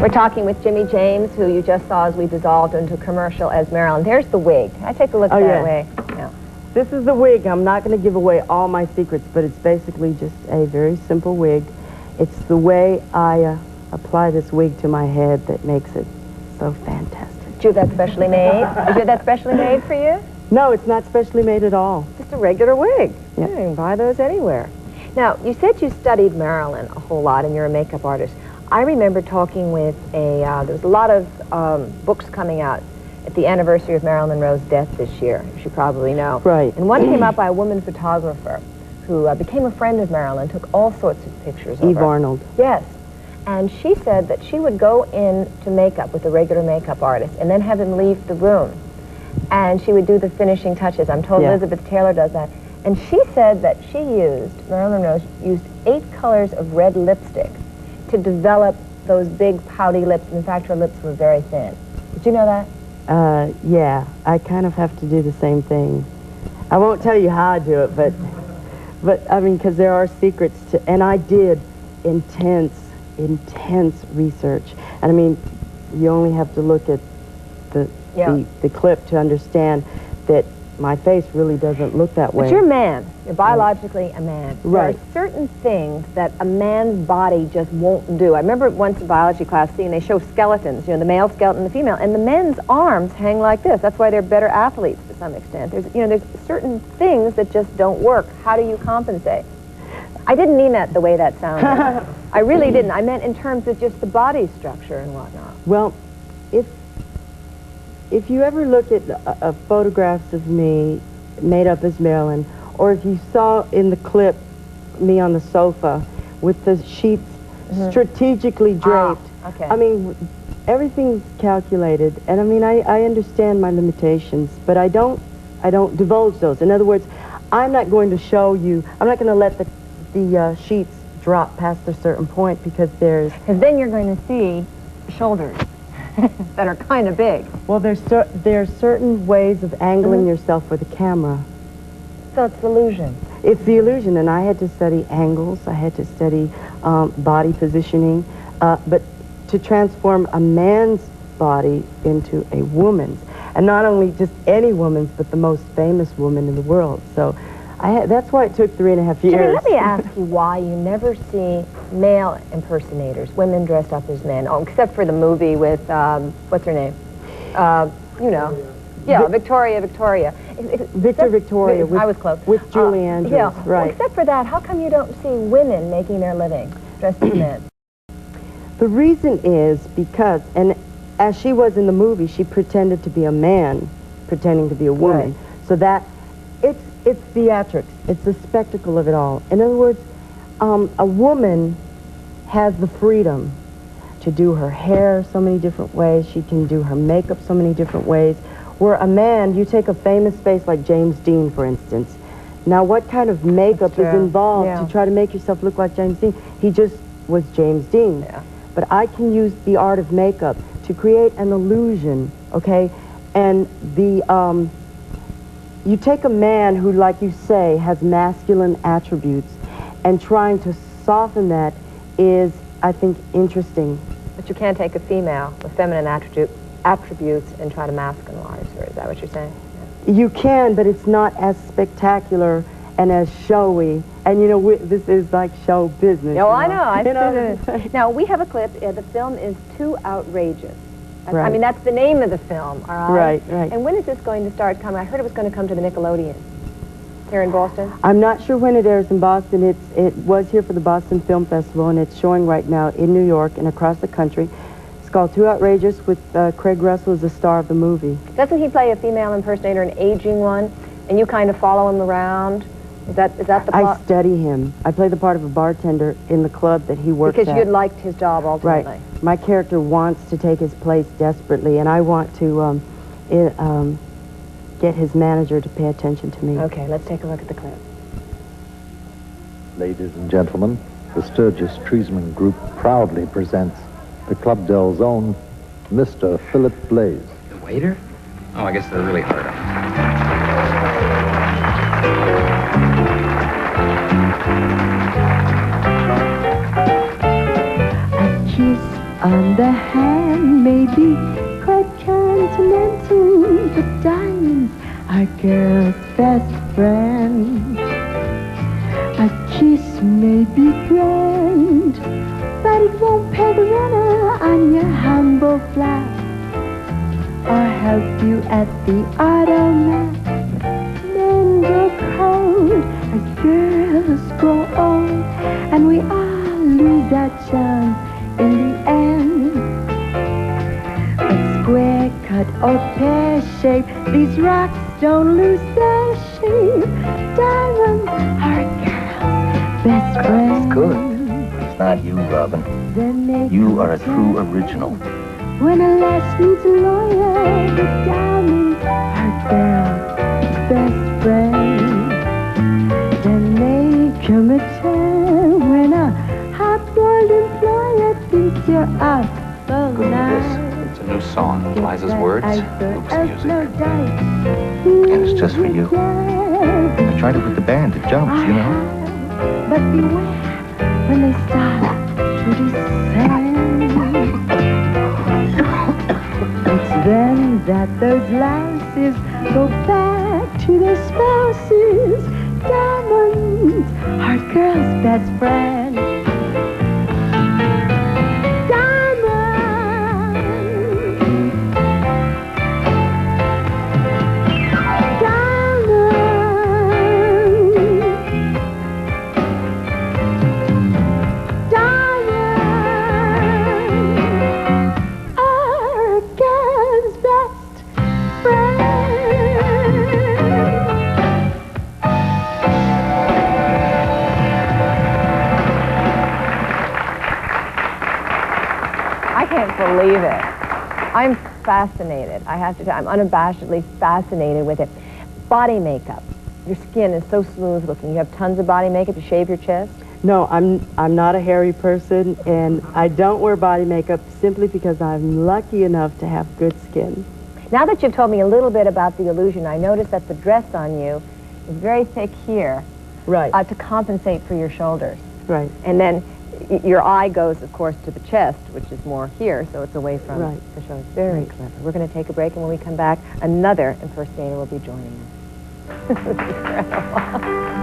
We're talking with Jimmy James, who you just saw as we dissolved into a commercial as Marilyn. There's the wig. Can I take a look at that wig? Yeah. This is the wig. I'm not going to give away all my secrets, but it's basically just a very simple wig. It's the way I apply this wig to my head that makes it so fantastic. Did you have that specially made? Did you have that specially made for you? No, it's not specially made at all. Just a regular wig. Yep. You can buy those anywhere. Now, you said you studied Marilyn a whole lot and you're a makeup artist. I remember talking with there was a lot of books coming out at the anniversary of Marilyn Monroe's death this year, as you probably know. Right. And one came out by a woman photographer who became a friend of Marilyn, took all sorts of pictures of her. Eve Arnold. Yes. And she said that she would go into makeup with a regular makeup artist and then have him leave the room. And she would do the finishing touches. I'm told Elizabeth Taylor does that. And she said that Marilyn Monroe used 8 colors of red lipstick to develop those big pouty lips. In fact, her lips were very thin. Did you know that? Yeah, I kind of have to do the same thing. I won't tell you how I do it, but I mean, because there are secrets to, and I did intense research. And I mean, you only have to look at the clip to understand that my face really doesn't look that way. But you're a man. You're biologically a man. Right. There are certain things that a man's body just won't do. I remember once in biology class seeing they show skeletons, you know, the male skeleton and the female, and the men's arms hang like this. That's why they're better athletes to some extent. There's certain things that just don't work. How do you compensate? I didn't mean that the way that sounded. I really didn't. I meant in terms of just the body structure and whatnot. Well, if you ever look at photographs of me made up as Marilyn, or if you saw in the clip me on the sofa with the sheets strategically draped, okay. I mean, everything's calculated, and I mean, I understand my limitations, but I don't divulge those. In other words, I'm not going to show you, I'm not going to let the sheets drop past a certain point because there's... Because then you're going to see shoulders that are kind of big. Well, there's certain ways of angling yourself with a camera. So it's illusion. It's the illusion, and I had to study angles, I had to study body positioning, but to transform a man's body into a woman's, and not only just any woman's, but the most famous woman in the world. So that's why it took 3.5 years. Jimmy, let me ask you why you never see male impersonators, women dressed up as men, except for the movie with, what's her name? You know. Yeah, Victoria. Victoria. I was close. With Julie Andrews, yeah. right. Well, except for that, how come you don't see women making their living dressed as men? The reason is because, and as she was in the movie, she pretended to be a man, pretending to be a woman. Right. So that, it's theatrics. It's the spectacle of it all. In other words, a woman has the freedom to do her hair so many different ways. She can do her makeup so many different ways. Where a man, you take a famous face like James Dean, for instance. Now, what kind of makeup is involved to try to make yourself look like James Dean? He just was James Dean. Yeah. But I can use the art of makeup to create an illusion, okay? And you take a man who, like you say, has masculine attributes, and trying to soften that is, I think, interesting. But you can't take a female with feminine attributes and try to masculinize her. Is that what you're saying? Yeah. You can, but it's not as spectacular and as showy. And, you know, this is like show business. Oh, I know. Now, we have a clip. The film is Too Outrageous. Right. I mean, that's the name of the film, all right? Right. And when is this going to start coming? I heard it was going to come to the Nickelodeon here in Boston. I'm not sure when it airs in Boston. It was here for the Boston Film Festival, and it's showing right now in New York and across the country. It's called Too Outrageous, with Craig Russell as the star of the movie. Doesn't he play a female impersonator, an aging one, and you kind of follow him around? Is that the plot? I study him. I play the part of a bartender in the club that he works at. Because you'd liked his job ultimately. Right. My character wants to take his place desperately, and I want to get his manager to pay attention to me. Okay, let's take a look at the clip. Ladies and gentlemen, the Sturgis Treisman Group proudly presents the Club Dell's own Mr. Philip Blaze. The waiter? Oh, I guess they're really hard on him. A kiss on the hand may be quite continental, but diamonds are girls' best friend. A kiss may be grand, but it won't pay the rent on your humble flat, or help you at the automat. Men grow cold as girls grow old, and we all lose our charm in the end. A square cut or pear shape, these rocks don't lose their shape. Diamonds are girls' best friend. It's good. It's not you, Robin. You are a true original. When a lass needs a lawyer, the diamonds are girls' best friend. Then may come a time when a hard-boiled employer thinks you're awful nice. It's a new song. Liza's words, Luke's music. And it's just for you. I try to put the band to jumps, you know. But beware when they start to descend. It's then that those louses go back to their spouses. Diamonds are girls' best friend. Believe it. I'm fascinated. I have to tell you, I'm unabashedly fascinated with it. Body makeup. Your skin is so smooth looking. You have tons of body makeup. You shave your chest. No, I'm not a hairy person, and I don't wear body makeup simply because I'm lucky enough to have good skin. Now that you've told me a little bit about the illusion, I noticed that the dress on you is very thick here. Right. To compensate for your shoulders. Right. And then your eye goes, of course, to the chest, which is more here, so it's away from the shoulders. Very clever. We're going to take a break, and when we come back, another impersonator will be joining us. This is incredible.